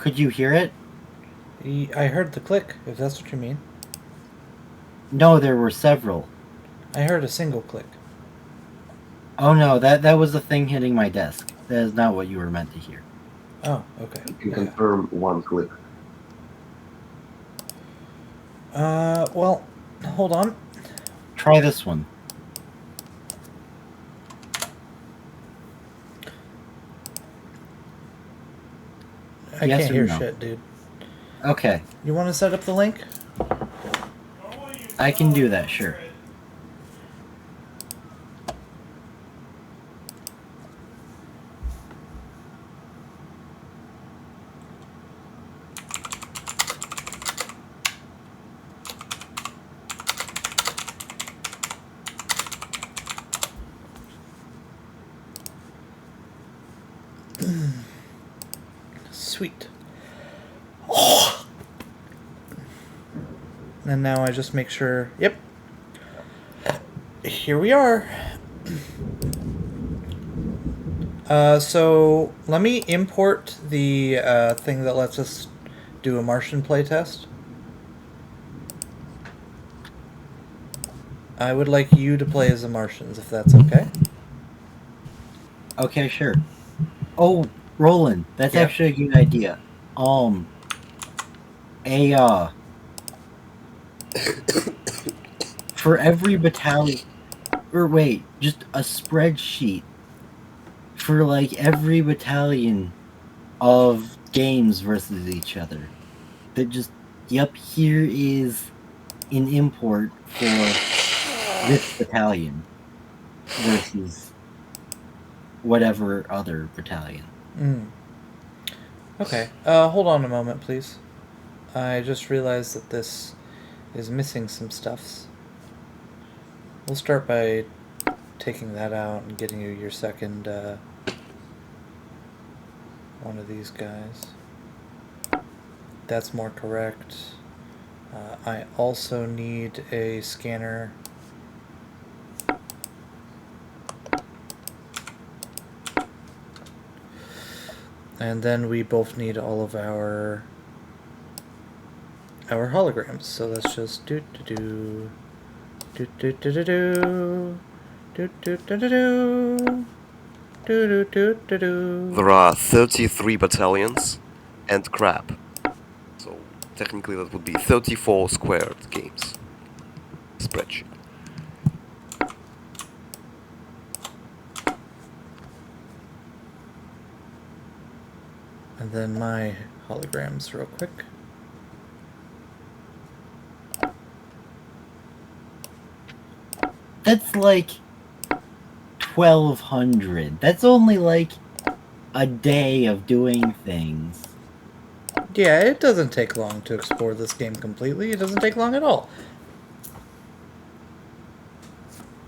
Could you hear it? I heard the click, if that's what you mean. No, there were several. I heard a single click. Oh no, that was the thing hitting my desk. That is not what you were meant to hear. Oh, okay. I can confirm one click. Well, hold on. Try this one. I Yes can't or hear no? shit, dude. Okay, You want to set up the link? I can do that, sure. Sweet. And now I just make sure. Yep. Here we are. So let me import the thing that lets us do a Martian playtest. I would like you to play as the Martians, if that's okay. Okay, sure. Oh, Roland, that's Yeah. actually a good idea. For every battalion, or wait, just a spreadsheet for like every battalion of games versus each other. That just, yep, here is an import for this battalion versus whatever other battalion. Okay. Hold on a moment, please. I just realized that this is missing some stuffs. We'll start by taking that out and getting you your second one of these guys. That's more correct. I also need a scanner. And then we both need all of our holograms. So let's just do do do do do do do do do do do do. There are 33 battalions and crap. So technically that would be 34 squared games. Spreadsheet. And then my holograms real quick. That's like 1,200. That's only like a day of doing things. Yeah, it doesn't take long to explore this game completely. It doesn't take long at all.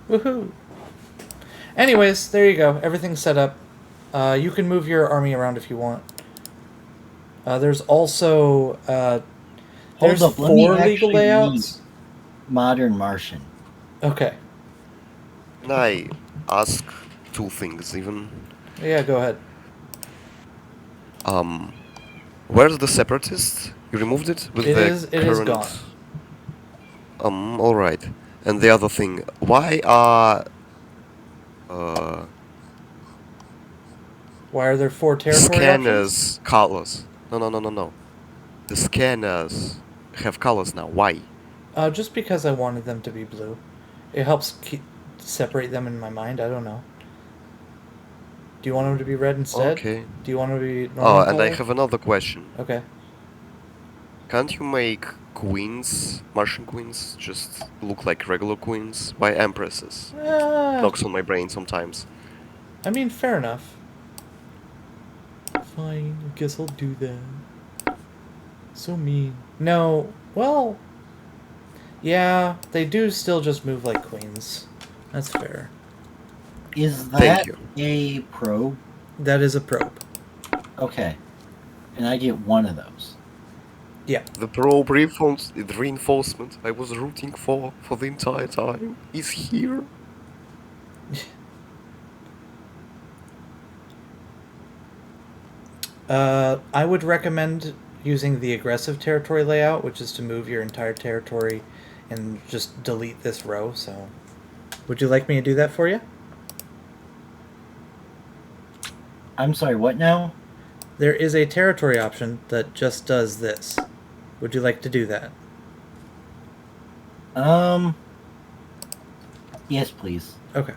Woohoo! Anyways, there you go. Everything's set up. You can move your army around if you want. There's also there's Hold up, let 4 me legal actually layouts. read Modern Martian. Okay. Can I ask 2 things even? Yeah, go ahead. Where's the separatist? You removed it with It the is current... gone. Alright. And the other thing, why are Why are there 4 territory scanners colors? No. The scanners have colors now. Why? options? Just because I wanted them to be blue. It helps separate them in my mind. I don't know. Do you want them to be red instead? Okay. Do you want them to be normal Oh, and color? I have another question. Okay. Can't you make queens, Martian queens, just look like regular queens? Why empresses? Knocks on my brain sometimes. I mean, fair enough. Fine, I guess I'll do that. So mean. No, well... Yeah, they do still just move like queens. That's fair. Is Thank that you. a probe? That is a probe. Okay. And I get one of those. Yeah. The probe reinforcement I was rooting for the entire time is here. I would recommend using the aggressive territory layout, which is to move your entire territory and just delete this row. So, would you like me to do that for you? I'm sorry, what now? There is a territory option that just does this. Would you like to do that? Um, yes, please. Okay.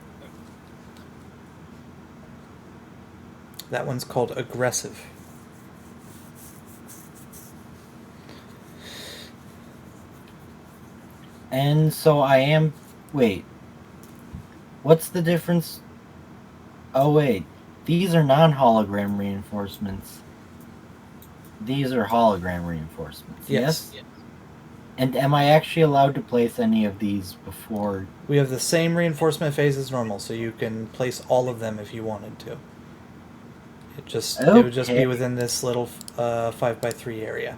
That one's called aggressive. And so I am. Wait. What's the difference? Oh, wait. These are non hologram reinforcements. These are hologram reinforcements. Yes. Yes? And am I actually allowed to place any of these before? We have the same reinforcement phase as normal, so you can place all of them if you wanted to. It would just be Okay. within this little 5x3 area.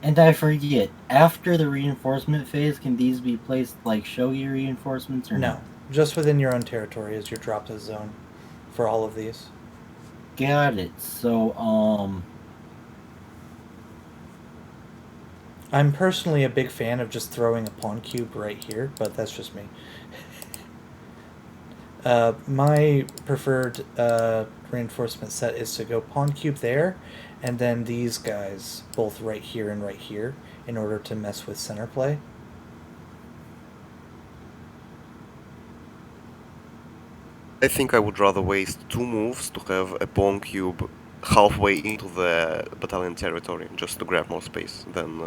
And I forget, after the reinforcement phase, can these be placed like shogi reinforcements or No, just within your own territory is your drop zone for all of these. Got it. So, I'm personally a big fan of just throwing a pawn cube right here, but that's just me. My preferred reinforcement set is to go pawn cube there, and then these guys both right here and right here in order to mess with center play. I think I would rather waste 2 moves to have a pawn cube halfway into the battalion territory just to grab more space than.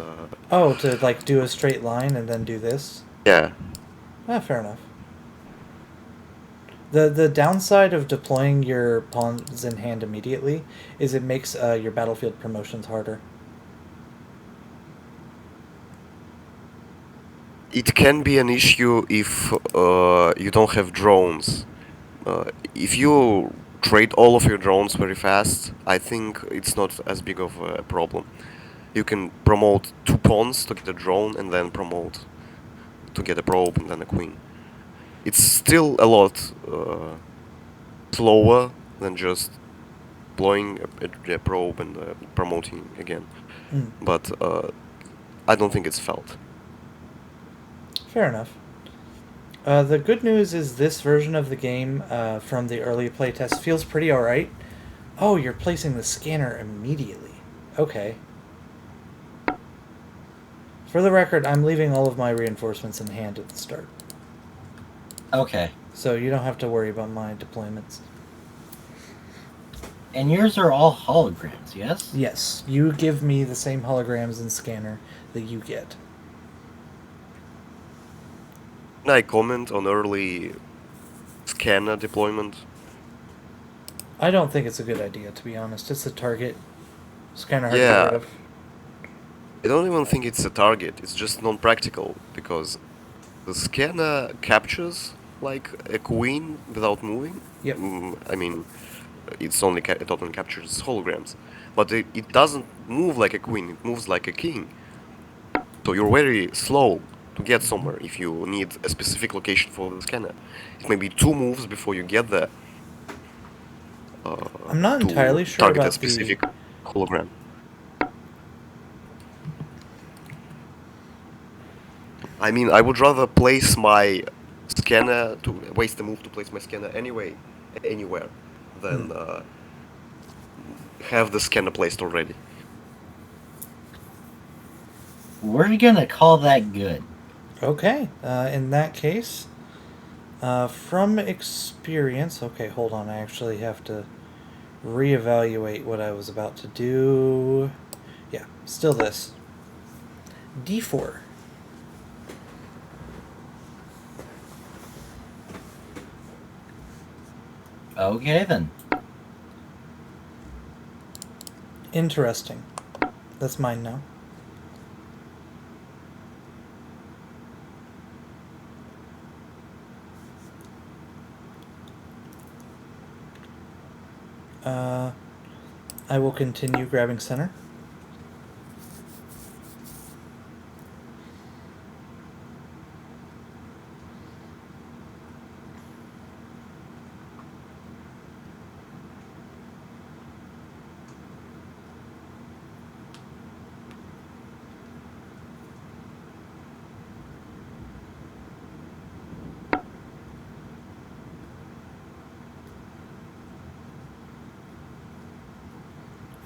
Oh, to like do a straight line and then do this? Yeah. Fair enough. The downside of deploying your pawns in hand immediately is it makes your battlefield promotions harder. It can be an issue if you don't have drones. If you trade all of your drones very fast, I think it's not as big of a problem. You can promote 2 pawns to get a drone and then promote to get a probe and then a queen. It's still a lot slower than just blowing a probe and promoting again. Mm. But I don't think it's felt. Fair enough. The good news is this version of the game from the early playtest feels pretty alright. Oh, you're placing the scanner immediately. Okay. For the record, I'm leaving all of my reinforcements in hand at the start. okay. So you don't have to worry about my deployments. And yours are all holograms, yes? Yes, you give me the same holograms and scanner that you get. Can I comment on early scanner deployment? I don't think it's a good idea, to be honest. It's a target. It's kind of hard Yeah. to get rid of. I don't even think it's a target, it's just non-practical, because the scanner captures like a queen without moving. Yep. I mean, it only captures holograms, but it doesn't move like a queen, it moves like a king. So you're very slow to get somewhere if you need a specific location for the scanner. It may be 2 moves before you get there. I'm not to entirely sure target about a specific hologram. I mean, I would rather place my scanner to waste a move to place my scanner anywhere than have the scanner placed already. We're gonna call that good. Okay, in that case, from experience, okay, hold on, I actually have to reevaluate what I was about to do. Yeah, still this. D4. Okay, then. Interesting. That's mine now. I will continue grabbing center.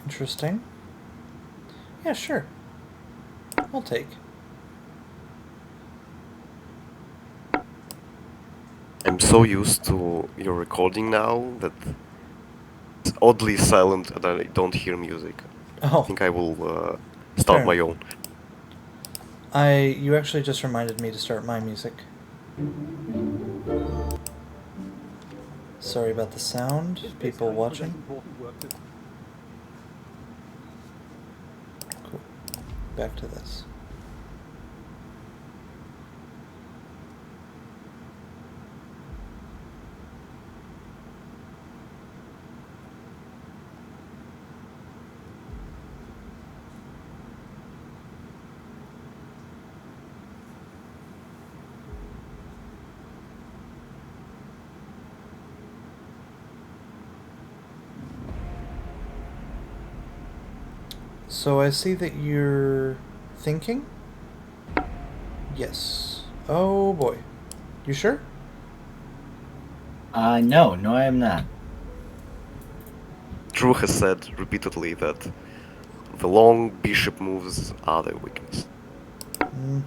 Interesting. Yeah, sure. I'll take. I'm so used to your recording now that it's oddly silent and I don't hear music. I Oh, think I will start fair my enough. own. You actually just reminded me to start my music. Sorry about the sound, people watching. Cool. Back to this. So I see that you're thinking? Yes. Oh boy. You sure? No, I am not. Drew has said repeatedly that the long bishop moves are their weakness. Mm-hmm.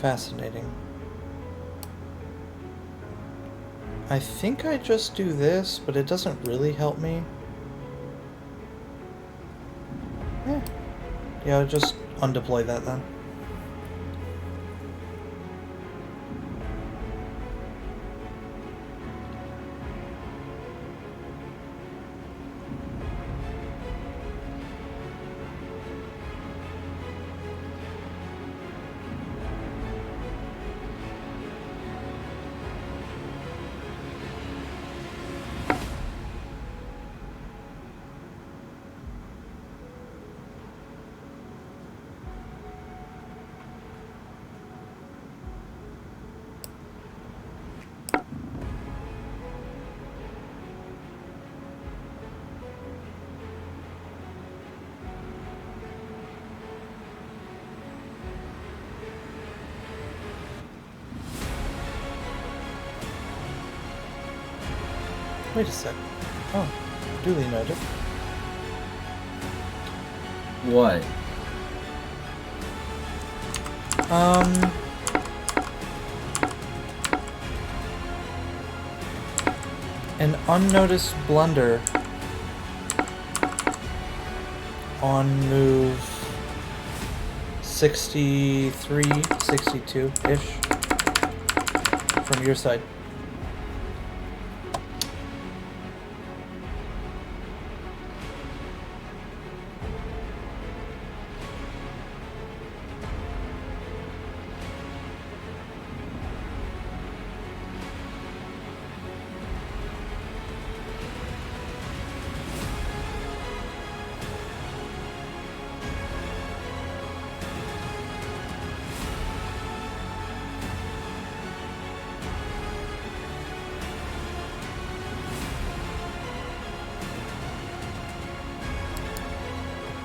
Fascinating. I think I just do this, but it doesn't really help me. Yeah, I'll just undeploy that then. Wait a sec. Oh, duly noted. What? An unnoticed blunder on move 63, 62-ish from your side.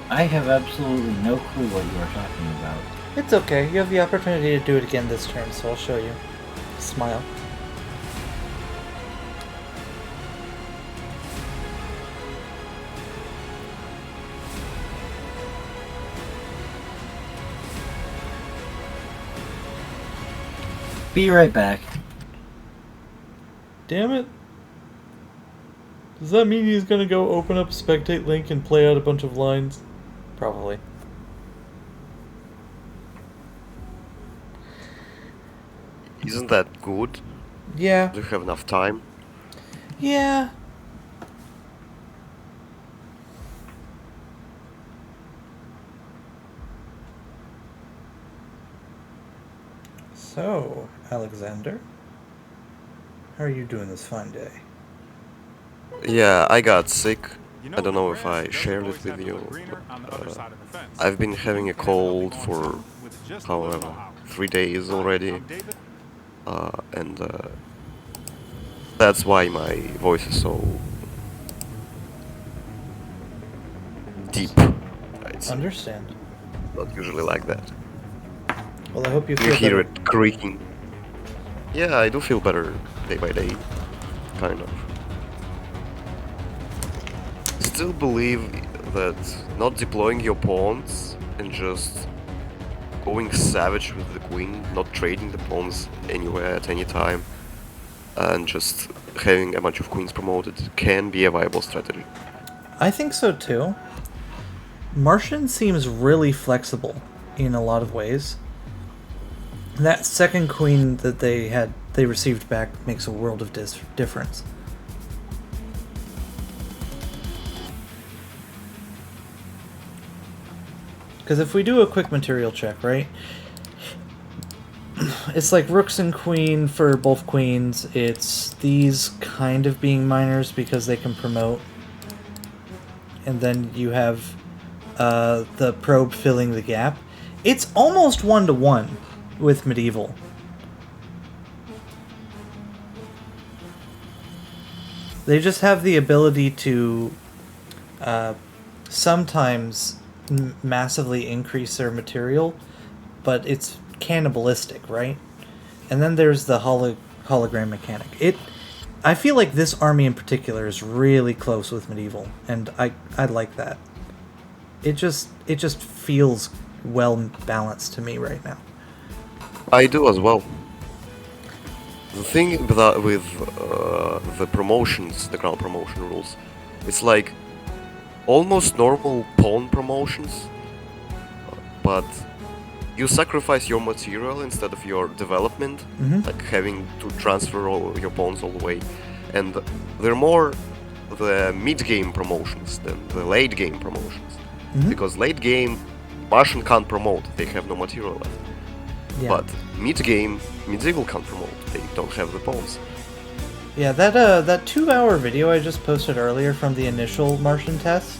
I have absolutely no clue what you are talking about. It's okay. You have the opportunity to do it again this turn, so I'll show you. Smile. Be right back. Damn it. Does that mean he's gonna go open up Spectate Link and play out a bunch of lines? Probably. Isn't that good? Yeah. Do you have enough time? Yeah. So, Alexander, how are you doing this fine day? Yeah, I got sick. I don't know if I shared it with you. I've been having a cold for, however, 3 days already. And That's why my voice is so deep. I'd say. Understand. Not usually like that. Well, I hope you You feel hear better. it creaking. Yeah, I do feel better day by day, kind of. Still believe that not deploying your pawns and just going savage with the queen, not trading the pawns anywhere at any time, and just having a bunch of queens promoted can be a viable strategy. I think so too. Martian seems really flexible in a lot of ways. That second queen that they received back makes a world of difference. Because if we do a quick material check, right? It's like rooks and queen for both queens. It's these kind of being minors because they can promote. And then you have the probe filling the gap. It's almost 1-to-1 with medieval. They just have the ability to sometimes massively increase their material, but it's cannibalistic, right? And then there's the hologram mechanic. I feel like this army in particular is really close with medieval, and I like that. It just feels well balanced to me right now. I do as well. The thing with the promotions, the crown promotion rules, it's like almost normal pawn promotions, but you sacrifice your material instead of your development, like having to transfer all your pawns all the way, and they're more the mid-game promotions than the late-game promotions, because late-game Martian can't promote, they have no material left. Yeah. But mid-game, medieval can't promote, they don't have the pawns. Yeah, that 2-hour video I just posted earlier from the initial Martian test,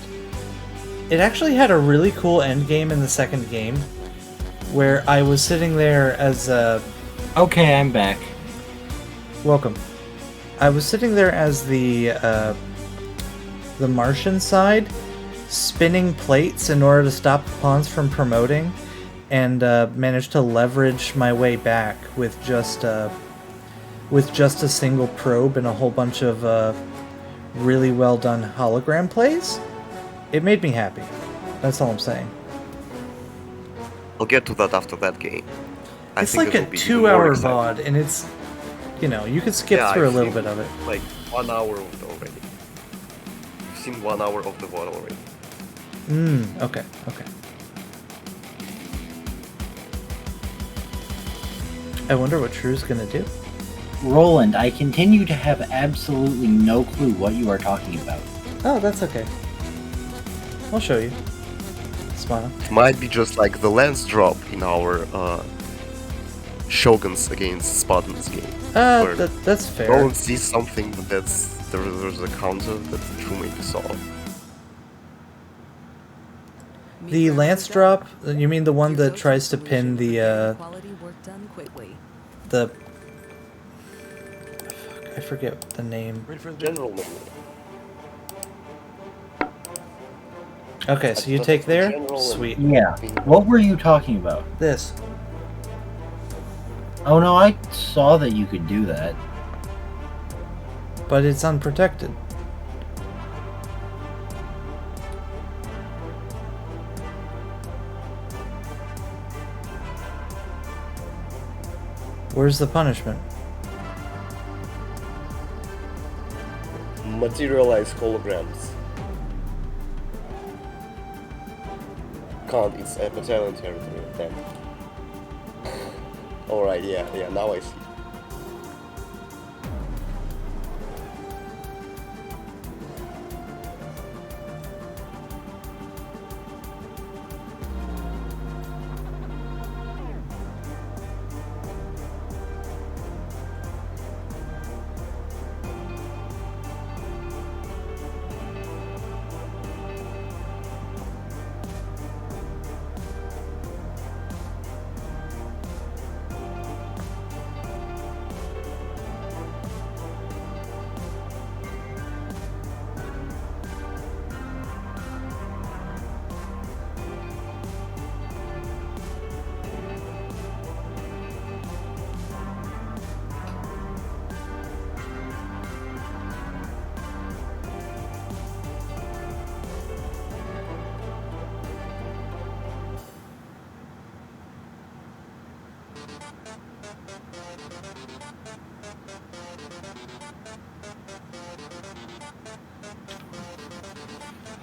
it actually had a really cool end game in the second game, where I was sitting there as Okay, I'm back. welcome. I was sitting there as the Martian side, spinning plates in order to stop the pawns from promoting, and managed to leverage my way back with just a single probe and a whole bunch of really well done hologram plays. It made me happy. That's all I'm saying. I'll get to that after that game. It's like a 2-hour VOD, and it's, you could skip through a little bit of it. Like 1 hour of it already. You've seen 1 hour of the VOD already. Okay. I wonder what True's gonna do. Roland, I continue to have absolutely no clue what you are talking about. Oh, that's okay. I'll show you. Smile. It might be just like the lens drop in our Shoguns against Spartans game. where That's fair. Roland sees something, but there's a counter that True maybe saw. The lance drop. You mean the one that tries to pin the Fuck, I forget the name. General menu. Okay, so you take there? General Sweet. Yeah. What were you talking about? This. Oh no, I saw that you could do that. But it's unprotected. Where's the punishment? Materialize holograms. Can't, it's a battalion territory. Damn. Alright, yeah, now I see.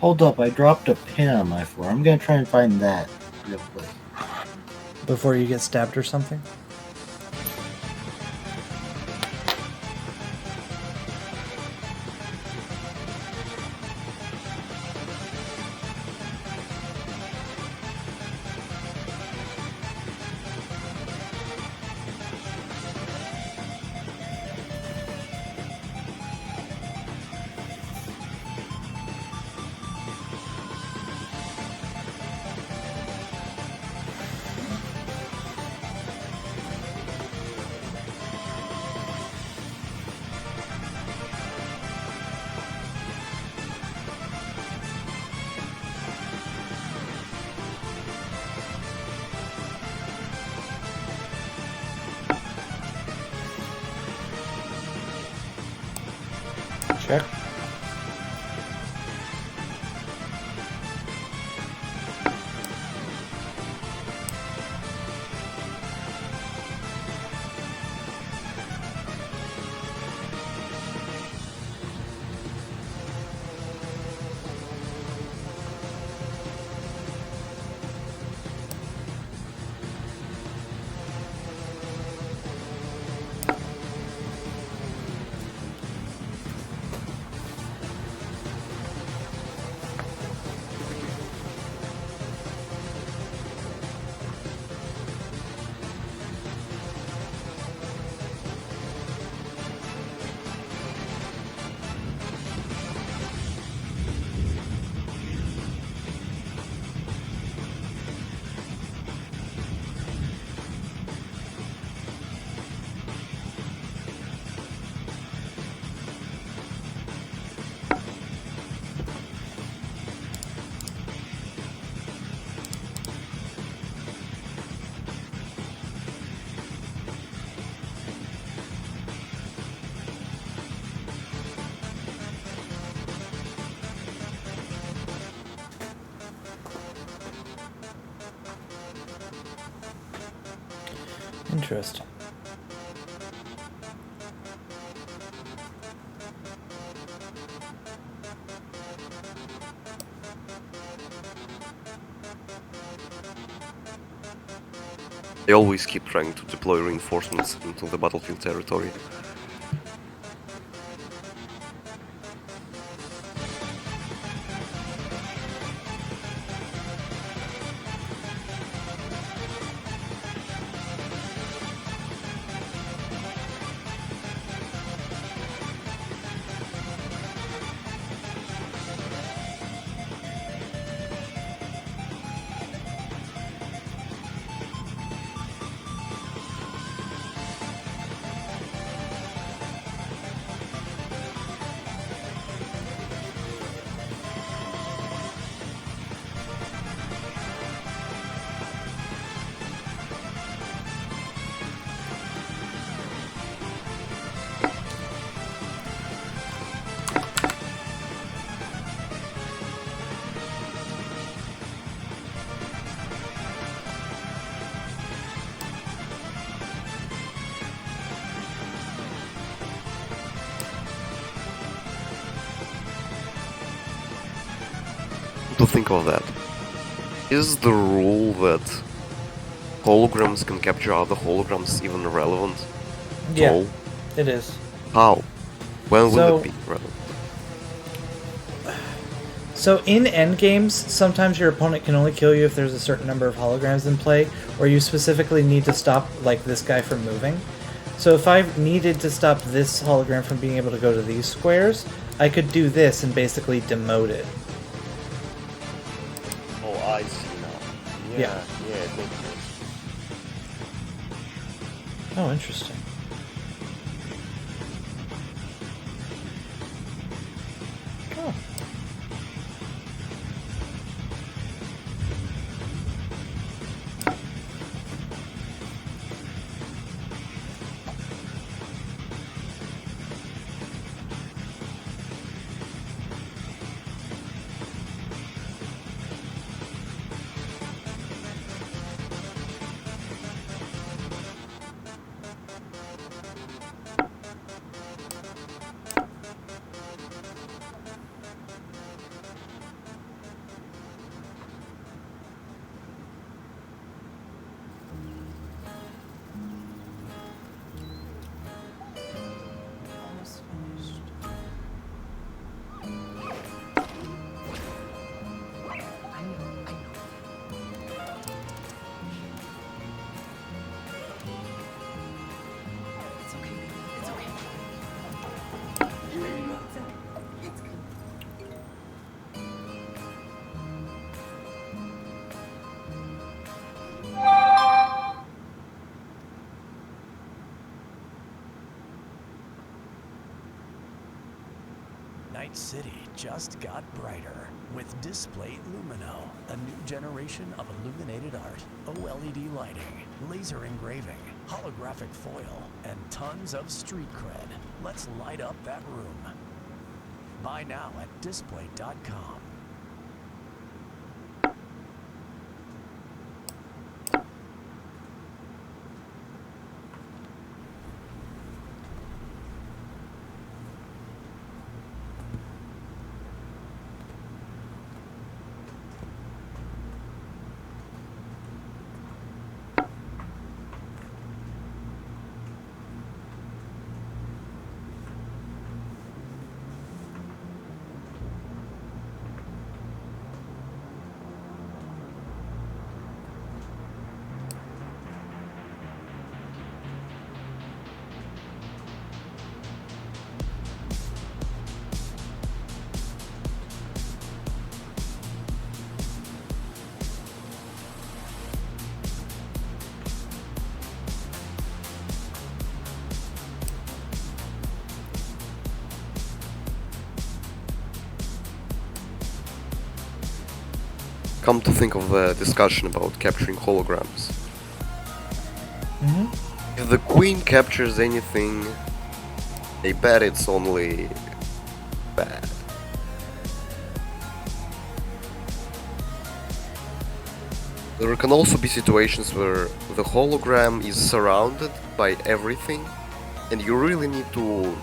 Hold up, I dropped a pin on my floor. I'm gonna try and find that real quick. Before you get stabbed or something? Check. Interesting. They always keep trying to deploy reinforcements into the battlefield territory. To think of that. Is the rule that holograms can capture other holograms even relevant? at Yeah, all? it is. How? When will So- it be relevant? So in endgames, sometimes your opponent can only kill you if there's a certain number of holograms in play, or you specifically need to stop, like, this guy from moving. So if I needed to stop this hologram from being able to go to these squares, I could do this and basically demote it. Oh, I see now. Yeah. Yeah, it makes sense. Oh, interesting. Oh. Night City just got brighter with Display Lumino, a new generation of illuminated art, OLED lighting, laser engraving, holographic foil, and tons of street cred. Let's light up that room. Buy now at display.com. Come to think of the discussion about capturing holograms. If the queen captures anything, I bet it's only bad. There can also be situations where the hologram is surrounded by everything and you really need to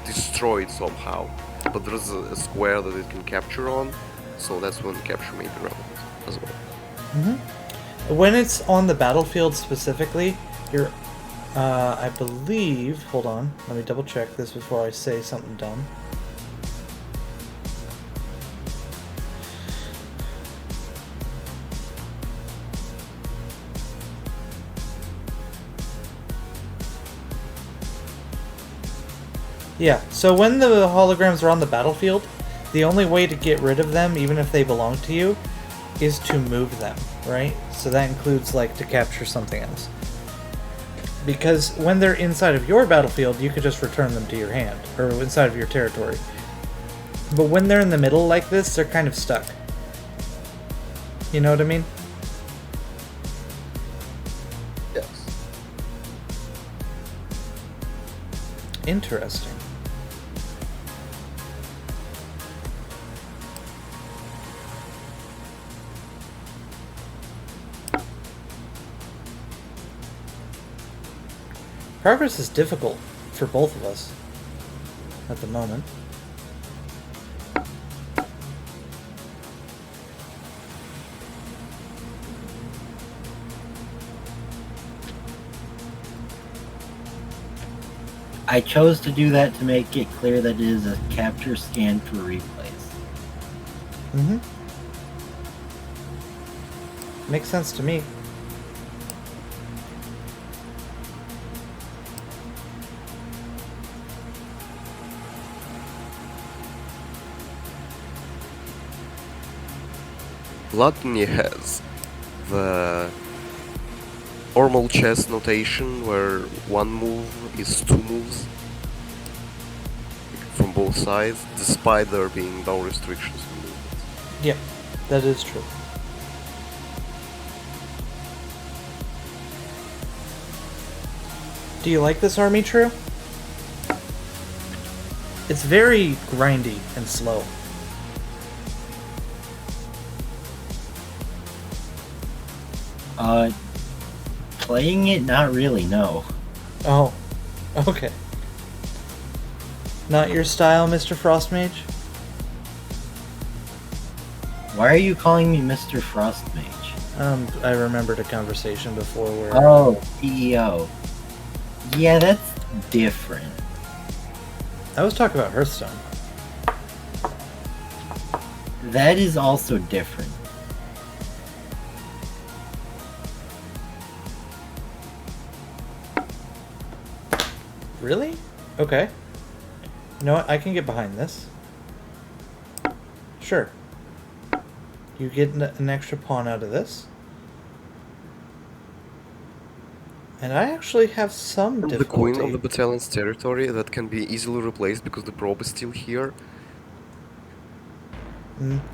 destroy it somehow. But there's a square that it can capture on, so that's when capture may be relevant as well. When it's on the battlefield specifically, you're, I believe, hold on, let me double check this before I say something dumb. Yeah, so when the holograms are on the battlefield, the only way to get rid of them, even if they belong to you, is to move them, right? So that includes, like, to capture something else. Because when they're inside of your battlefield, you could just return them to your hand, or inside of your territory. But when they're in the middle like this, they're kind of stuck. You know what I mean? Yes. Interesting. Progress is difficult for both of us at the moment. I chose to do that to make it clear that it is a capture scan for replays. Makes sense to me. Gluttony has the normal chess notation where one move is two moves from both sides, despite there being no restrictions on movement. Yep, that is true. Do you like this army, True? It's very grindy and slow. Playing it, not really, no. Oh, okay. Not your style, Mr. Frostmage? Why are you calling me Mr. Frostmage? I remembered a conversation before where... Oh, CEO. Yeah, that's different. I was talking about Hearthstone. That is also different. Really? Okay. You know what? I can get behind this. Sure. You get an extra pawn out of this. And I actually have some The difficulty. queen of the battalion's territory that can be easily replaced because the probe is still here.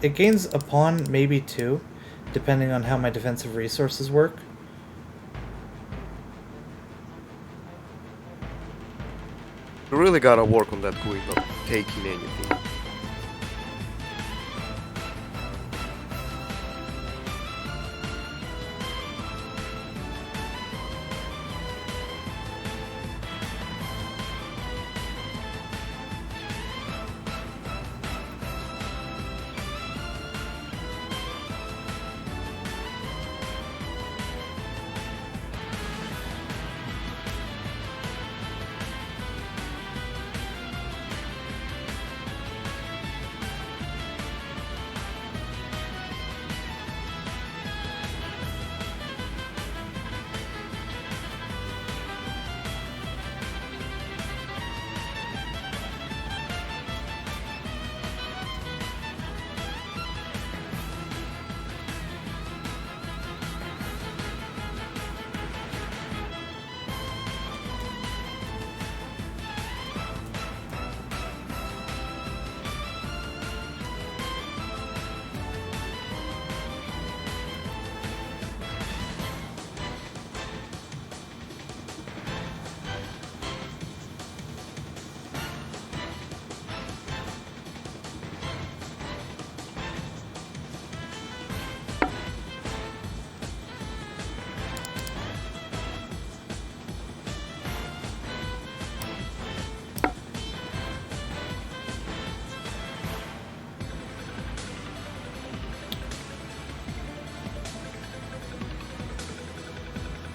It gains a pawn, maybe 2, depending on how my defensive resources work. You really gotta work on that queen, not taking anything.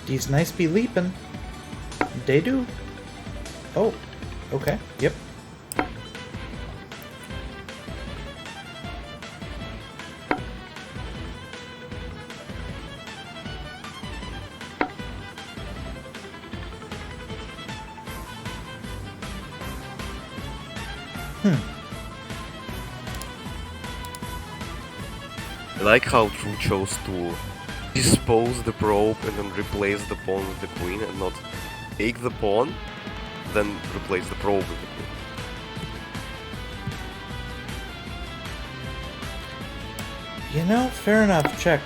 These nice be leaping. They do. Oh, okay. Yep. I like how True chose to dispose the probe and then replace the pawn with the queen, and not take the pawn, then replace the probe with the queen. You know, fair enough. Check.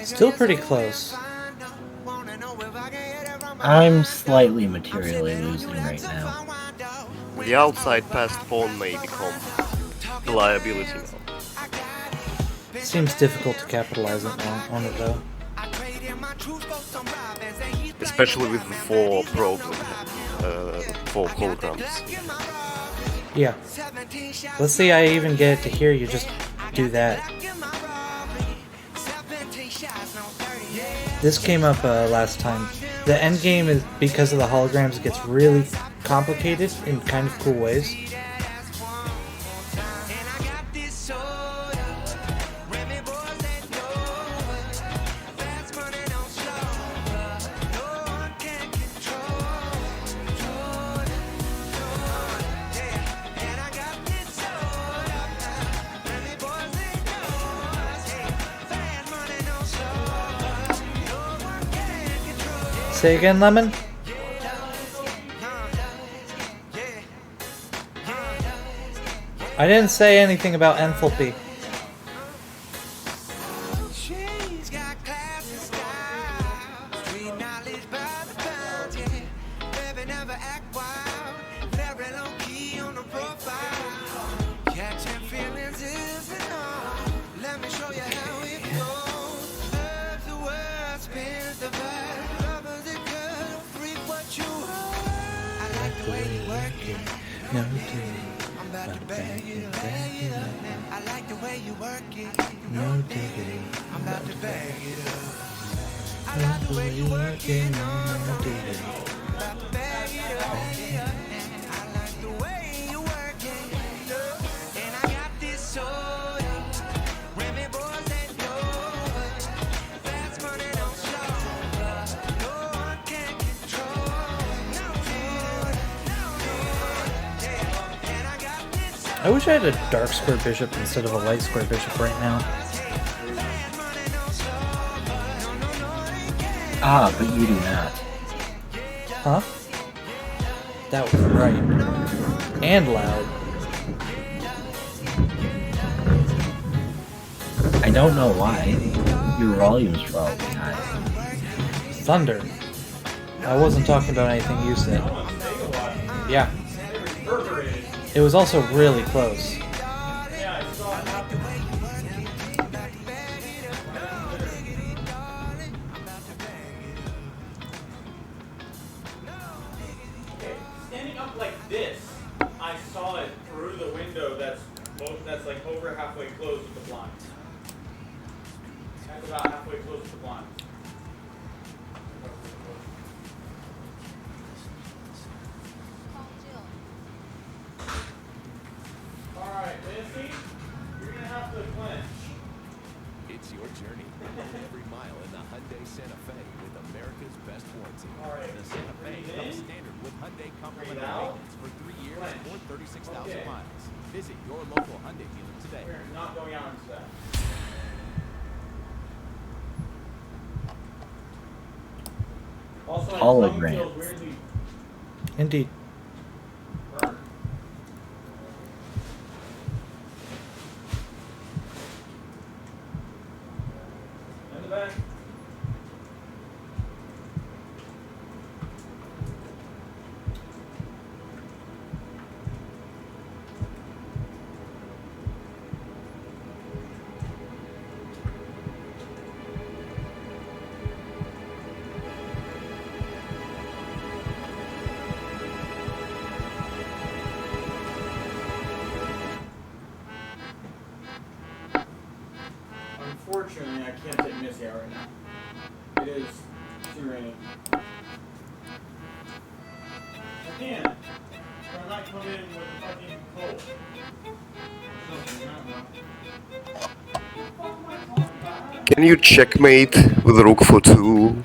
Still pretty close. I'm slightly materially losing right now. The outside passed pawn may become a liability now. Seems difficult to capitalize on it though. Especially with the 4 probes and 4 holograms. Yeah. Let's say I even get it to here, you just do that. This came up last time. The end game is, because of the holograms, it gets really complicated in kind of cool ways. Say again, Lemon? I didn't say anything about enthalpy. No, about to bag it up. I like the way you work it. No diggity. I'm about to bag it up. I Love like the way you work it. No diggity. about to bag it up. I like the way you work it. And I got this soul. Remy boys that know. Fast money don't slow. No one can control. No, and I got this soul. I wish I had a dark square bishop instead of a light square bishop right now. Ah, but you do not. Huh? That was right. And loud. I don't know why. Your volume's probably high. Thunder. I wasn't talking about anything you said. Yeah. It was also really close. Standing up like this, I saw it through the window that's like over halfway closed with the blinds. That's about halfway closed with the blinds. Alright, Missy, you're gonna have to clinch. It's your journey. Every mile in the Hyundai Santa Fe with America's best warranty. All right. The Santa Fe Breathe comes in. standard with Hyundai complimentary Breathe out. maintenance for 3 years Clench. or 36,000 Okay. miles. Visit your local Hyundai dealer today. We're not going out into that. Also, my tongue Holograms. feels weirdly Indeed. burnt. In the back. Unfortunately, I can't take Missy out right now. It is too rainy. I can. But I might come in with fucking cold. Can you checkmate with rook for 2?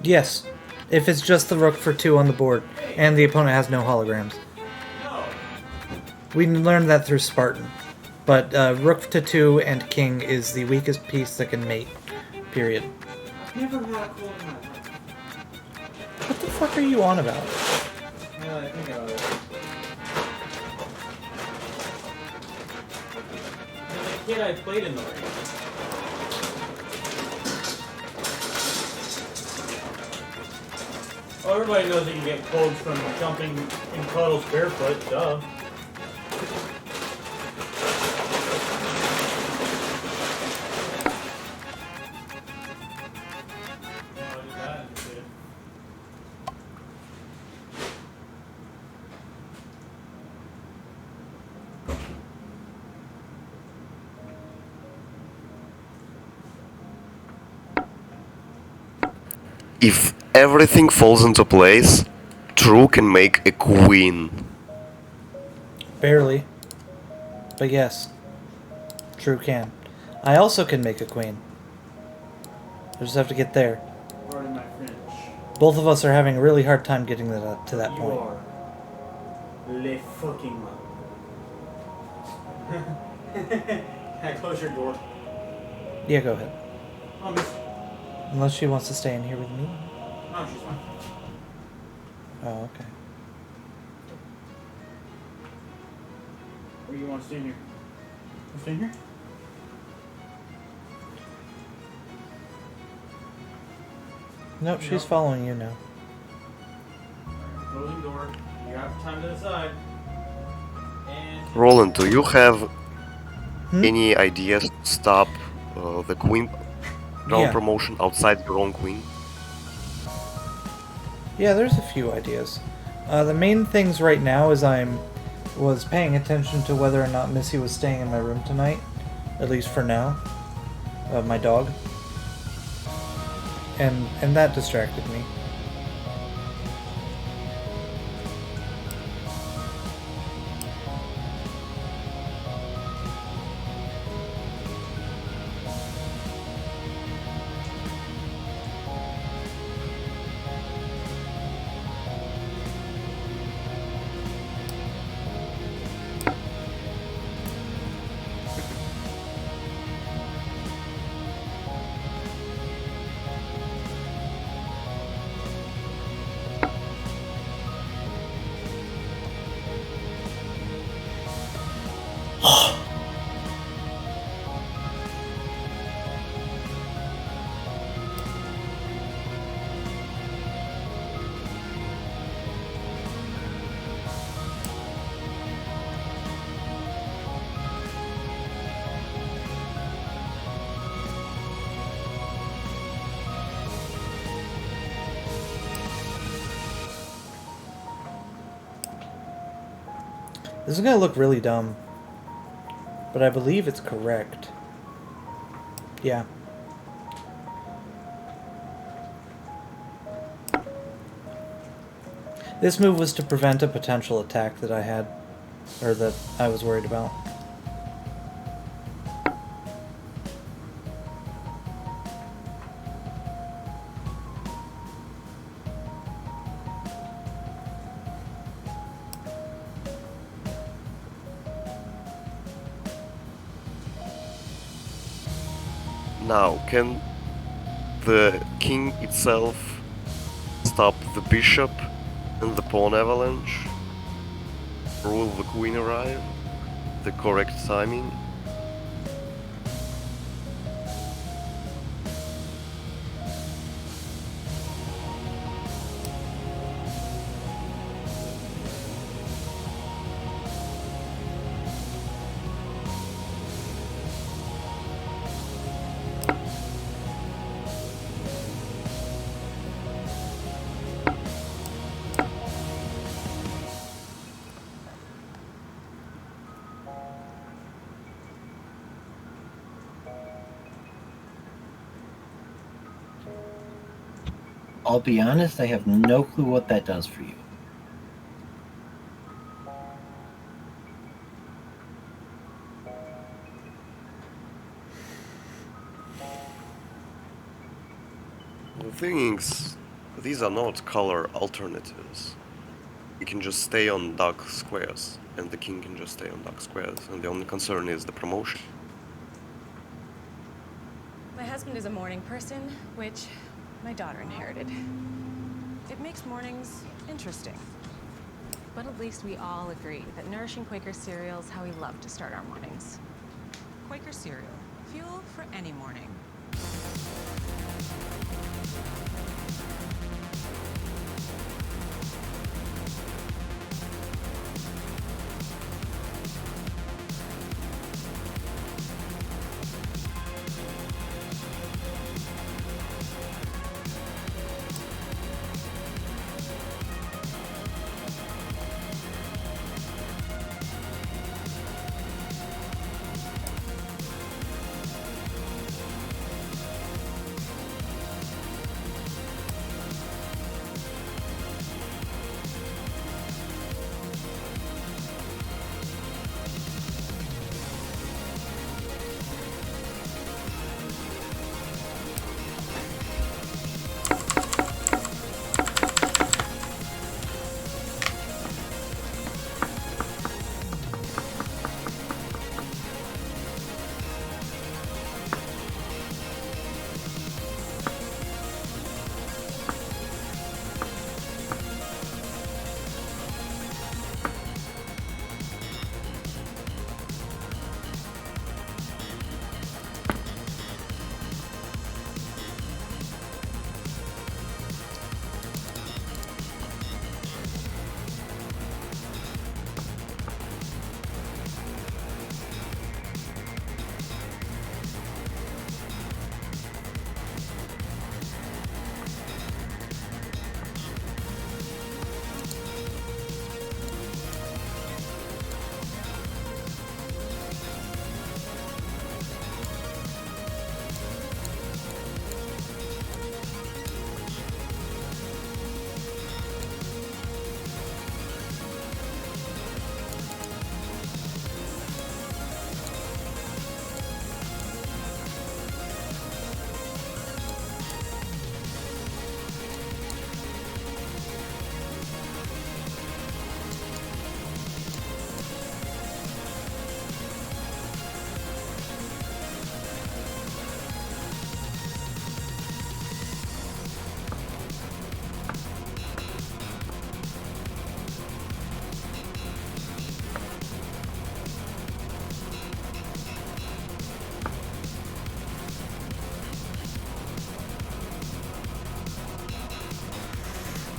Yes. If it's just the rook for 2 on the board, and the opponent has no holograms. No. We learned that through Spartan. But rook to 2 and king is the weakest piece that can mate. Period. I've never had a cold in my life. What the fuck are you on about? Now that I think about it. As a kid, I played in the rain. Oh, everybody knows that you get colds from jumping in puddles barefoot, duh. Oh, do that instead. If everything falls into place, True can make a queen. Barely. But yes. True can. I also can make a queen. I just have to get there. Pardon my French. Both of us are having a really hard time getting to that You point. are le fucking mother. Can I close your door? Yeah, go ahead. Oh, miss. Unless she wants to stay in here with me. No, she's fine. Oh, okay. Or you want to stay in here? You stay in here? Nope, she's following you now. Closing door. You have time to decide. And Roland, do you have Hmm? any ideas to stop the queen round Yeah. promotion outside your own queen? Yeah, there's a few ideas. The main things right now is was paying attention to whether or not Missy was staying in my room tonight, at least for now. My dog. And that distracted me. This is gonna look really dumb, but I believe it's correct. Yeah. This move was to prevent a potential attack that I had, or that I was worried about. Now, can the king itself stop the bishop and the pawn avalanche? Or will the queen arrive? The correct timing? I'll be honest, I have no clue what that does for you. The thing is, these are not color alternatives. You can just stay on dark squares, and the king can just stay on dark squares, and the only concern is the promotion. My husband is a morning person, which my daughter inherited. It makes mornings interesting. But at least we all agree that nourishing Quaker cereal is how we love to start our mornings. Quaker cereal, fuel for any morning.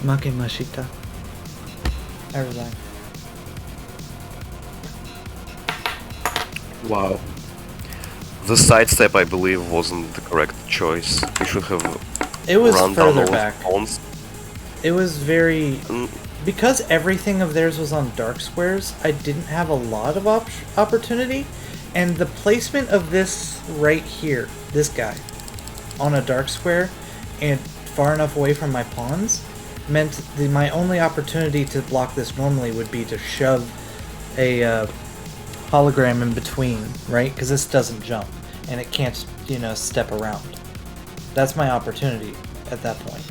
Makemashita. I resign. Wow. The sidestep, I believe, wasn't the correct choice. You should have It was run down further all back. the pawns. It was very... Mm, Because everything of theirs was on dark squares, I didn't have a lot of opportunity, and the placement of this right here, this guy, on a dark square, and far enough away from my pawns, meant my only opportunity to block this normally would be to shove a hologram in between, right? Because this doesn't jump, and it can't, step around. That's my opportunity at that point.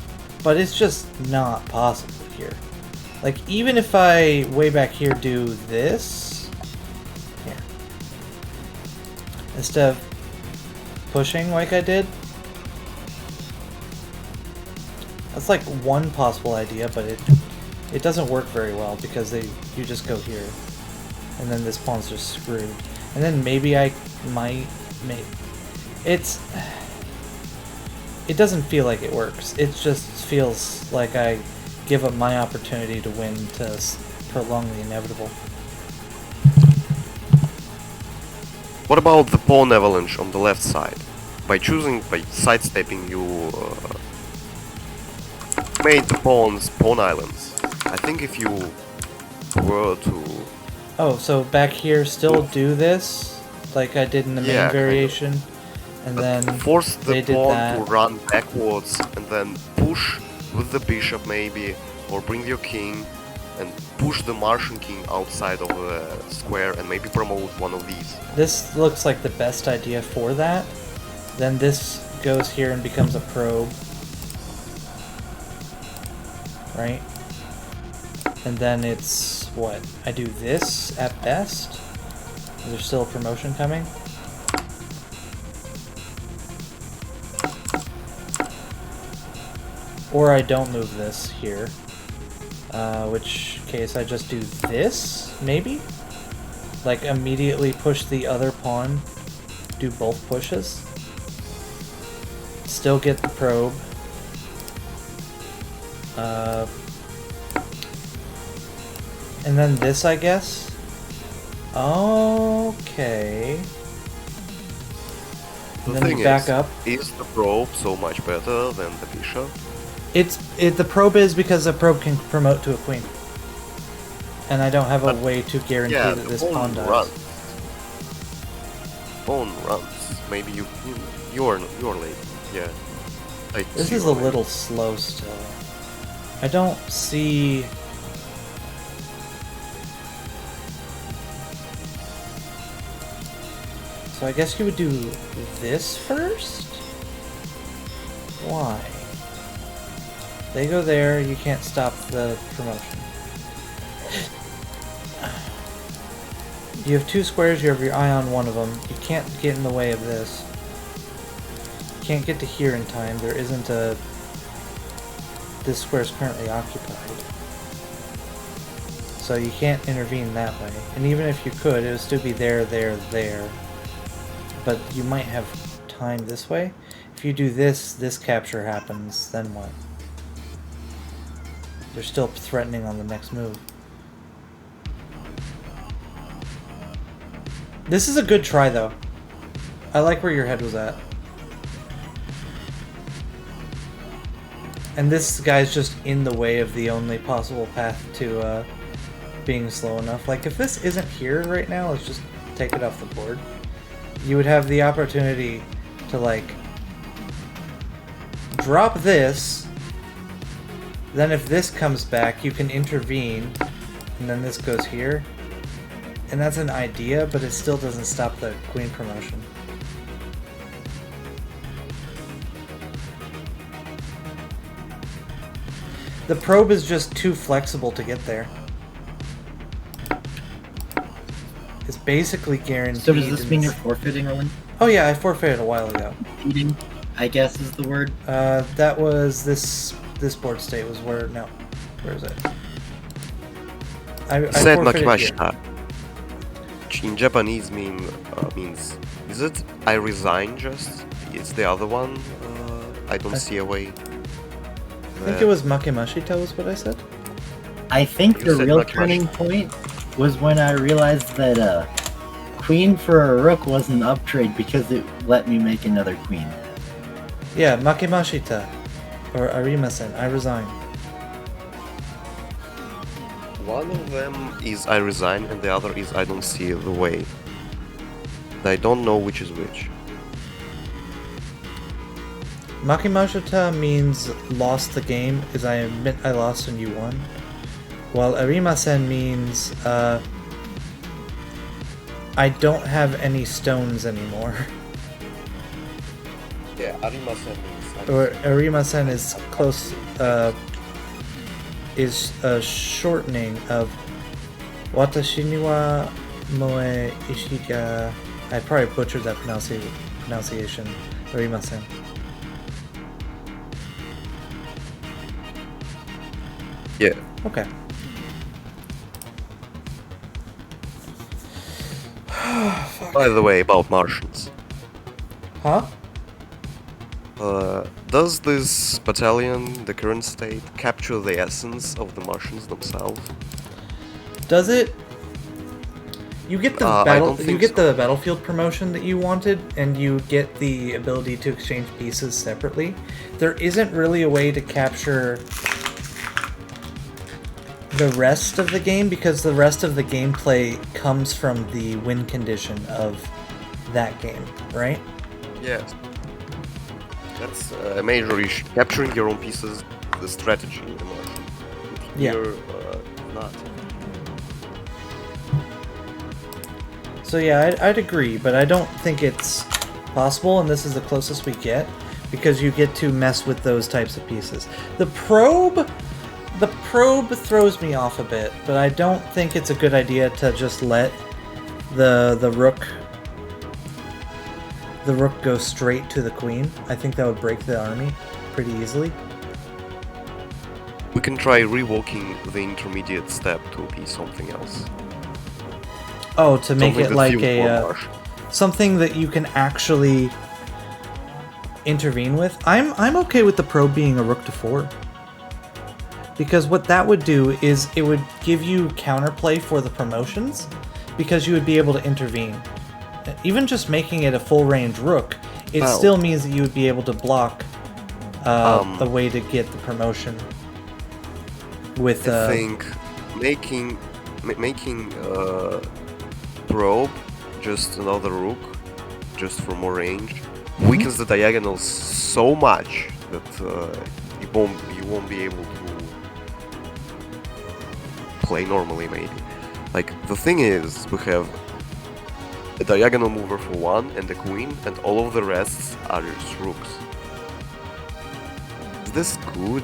But it's just not possible here. Like, even if I, way back here, do this... Here. Instead of pushing like I did. That's like one possible idea, but it doesn't work very well because you just go here. And then this pawn's just screwed. And then maybe I might make... It doesn't feel like it works. It just feels like I give up my opportunity to win to prolong the inevitable. What about the pawn avalanche on the left side? By sidestepping, you made the pawns pawn islands. I think if you were to... Oh, so back here still do this, like I did in the main Yeah, kind of. variation, and then force the they did pawn that. to run backwards and then push with the bishop maybe, or bring your king and push the Martian king outside of the square and maybe promote one of these. This looks like the best idea for that. Then this goes here and becomes a probe. Right? And then it's what? I do this at best? Is there still a promotion coming? Or I don't move this here. Which case I just do this, maybe? Like immediately push the other pawn, do both pushes. Still get the probe. And then this, I guess? Okay. The And then thing we back is, up. is the probe so much better than the bishop? The probe is because the probe can promote to a queen. And I don't have a way to guarantee Yeah, that the this pawn pawn dies. runs. Pawn runs. Maybe you're late. Yeah. This is a little slow still. I don't see... So I guess you would do this first? Why? They go there, you can't stop the promotion. You have two squares, you have your eye on one of them. You can't get in the way of this. You can't get to here in time. There isn't a... This square is currently occupied. So you can't intervene that way. And even if you could, it would still be there, there, there. But you might have time this way. If you do this, this capture happens, then what? They're still threatening on the next move. This is a good try, though. I like where your head was at. And this guy's just in the way of the only possible path to being slow enough. Like, if this isn't here right now, let's just take it off the board. You would have the opportunity to, like, drop this. Then if this comes back, you can intervene. And then this goes here. And that's an idea, but it still doesn't stop the queen promotion. The probe is just too flexible to get there. It's basically guaranteed. So does this mean you're forfeiting, Owen? Oh yeah, I forfeited a while ago. Cheating, I guess is the word. That was this board state was where... No. Where is it? I Said forfeited here. Makimashita. In Japanese means... Is it I resign just? It's the other one? I don't see a way. I think it was Makemashita was what I said. I think You the said real Lucky turning Rush. point was when I realized that queen for a rook was an upgrade because it let me make another queen. Yeah, Makemashita. Or Arimasen, I resign. One of them is I resign, and the other is I don't see the way. I don't know which is which. Makemashita means lost the game, as I admit I lost and you won. While Arimasen means I don't have any stones anymore. Yeah, Arimasen is. Or Arimasen is close, is a shortening of Watashi ni wa moe ishi ga... I probably butchered that pronunciation. Arimasen. Yeah. Okay. By the way, about Martians. Huh? Does this battalion, the current state, capture the essence of the Martians themselves? Does it? You get the I battle. don't You think get so. the battlefield promotion that you wanted, and you get the ability to exchange pieces separately. There isn't really a way to capture the rest of the game because the rest of the gameplay comes from the win condition of that game, right? Yes. That's a major issue. Capturing your own pieces, the strategy in the Martian. Yeah. Here, not. So yeah, I'd agree, but I don't think it's possible, and this is the closest we get, because you get to mess with those types of pieces. The probe throws me off a bit, but I don't think it's a good idea to just let the rook go straight to the queen. I think that would break the army pretty easily. We can try revoking the intermediate step to be something else. Oh, to make Something it that like feels more a Martian. something that you can actually intervene with. I'm okay with the probe being a rook to 4. Because what that would do is it would give you counterplay for the promotions, because you would be able to intervene. Even just making it a full range rook, it Oh. still means that you would be able to block a way to get the promotion. With I think making probe just another rook, just for more range, weakens the diagonals so much that you won't be able to play normally. Maybe, like the thing is, we have a diagonal mover for 1 and a queen, and all of the rests are just rooks. Is this good?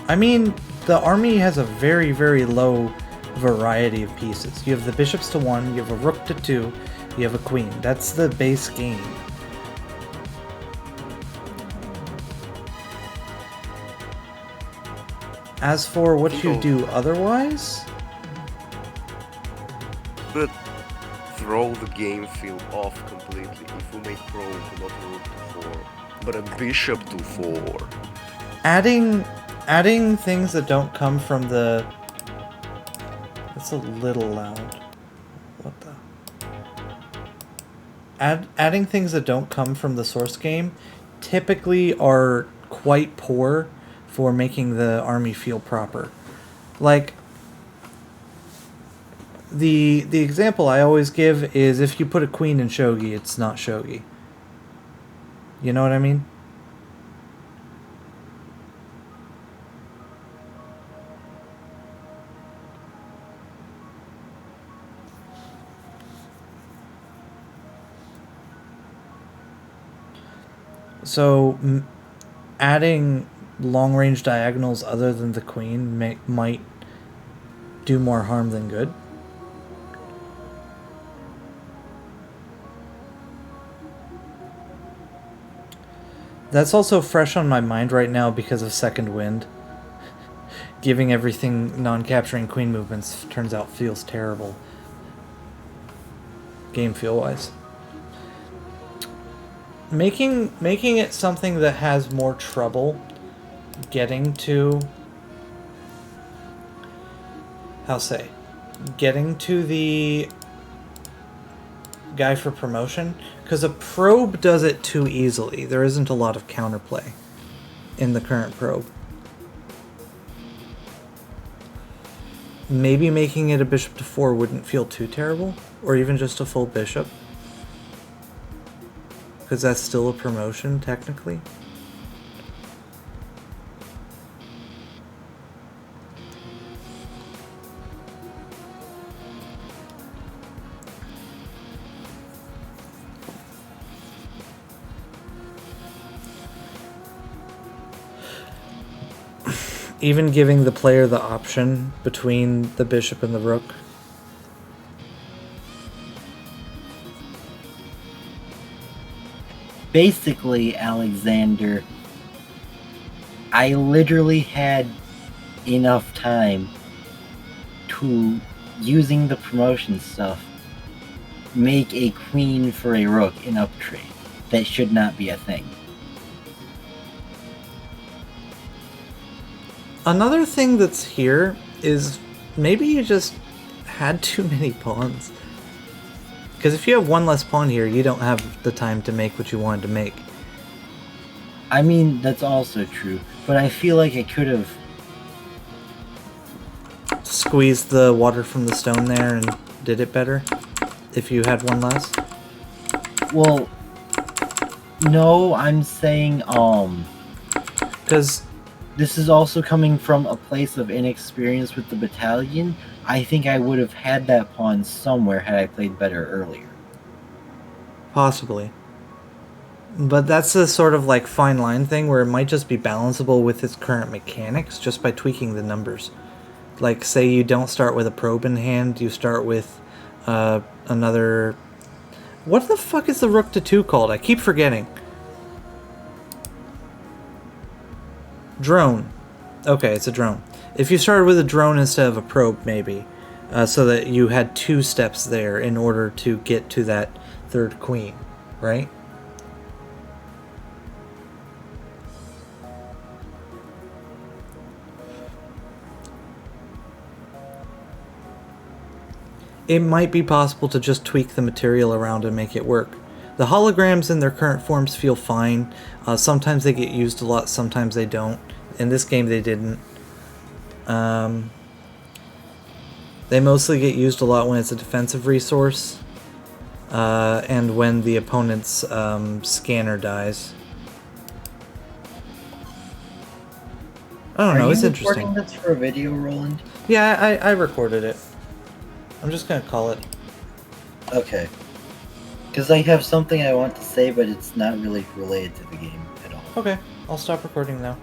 I mean, the army has a very, very low variety of pieces. You have the bishops to 1, you have a rook to 2, you have a queen. That's the base game. As for what you do otherwise, But throw the game feel off completely if we make probe not a rook to 4, but a bishop to 4. adding things that don't come from the... That's a little loud. What the... Adding things that don't come from the source game typically are quite poor for making the army feel proper. Like, the example I always give is if you put a queen in shogi, it's not shogi. You know what I mean? So, adding long-range diagonals other than the queen might do more harm than good. That's also fresh on my mind right now because of Second Wind. Giving everything non-capturing queen movements turns out feels terrible. Game feel-wise. making it something that has more trouble getting to getting to the guy for promotion, because a probe does it too easily. There isn't a lot of counterplay in the current probe. Maybe making it a bishop to 4 wouldn't feel too terrible, or even just a full bishop, because that's still a promotion technically. Even giving the player the option between the bishop and the rook. Basically, Alexander, I literally had enough time to, using the promotion stuff, make a queen for a rook in uptrade. That should not be a thing. Another thing that's here is maybe you just had too many pawns. Because if you have one less pawn here, you don't have the time to make what you wanted to make. I mean, that's also true, but I feel like I could have... Squeezed the water from the stone there and did it better if you had one less? Well, no, I'm saying, Because this is also coming from a place of inexperience with the battalion. I think I would have had that pawn somewhere had I played better earlier. possibly. But that's a sort of like fine line thing where it might just be balanceable with its current mechanics just by tweaking the numbers. Like, say you don't start with a probe in hand, you start with another... What the fuck is the rook to 2 called? I keep forgetting. Drone. Okay, it's a drone. If you started with a drone instead of a probe, maybe, so that you had 2 steps there in order to get to that third queen, right? It might be possible to just tweak the material around and make it work. The holograms in their current forms feel fine. Sometimes they get used a lot, sometimes they don't. In this game they didn't. They mostly get used a lot when it's a defensive resource. And when the opponent's scanner dies. I don't know, it's interesting. Are you recording this for a video, Roland? Yeah, I recorded it. I'm just gonna call it. Okay. Because I have something I want to say, but it's not really related to the game at all. Okay, I'll stop recording now.